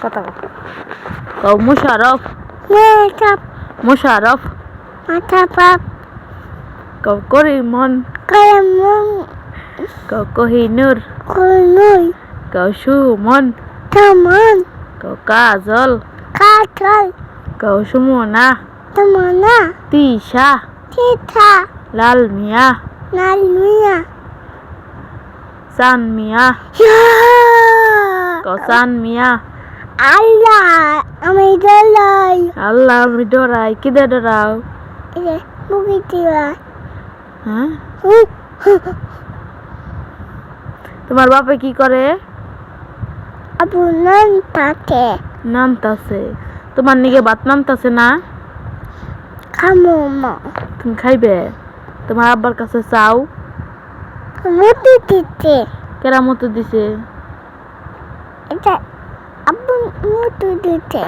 কথা কও মুশারফ মেকআপ মুশারফ মাথা পাপ কও করিমন কালামন কও কোহিনুর কুনুই কও সুমন তামন কও কাজল কাজল কও সুমনা তামনা তিশা তিথা লাল মিয়া নালমিয়া সান মিয়া কও সান মিয়া আল্লাহ আমি দলাই আল্লাহ আমি ডরাই কিদে ডরাও এ মুগি দিবা হ্যাঁ তোমার বাপে কি করে আবু নান তাকে নামতাছে তোমার নিকে ভাত নামতাছে না খামো মা তুমি খাইবে তোমার আব্বার কাছে চাও মুটি দিতে কেরামতো দিছে এটা আবু মুটি দিতে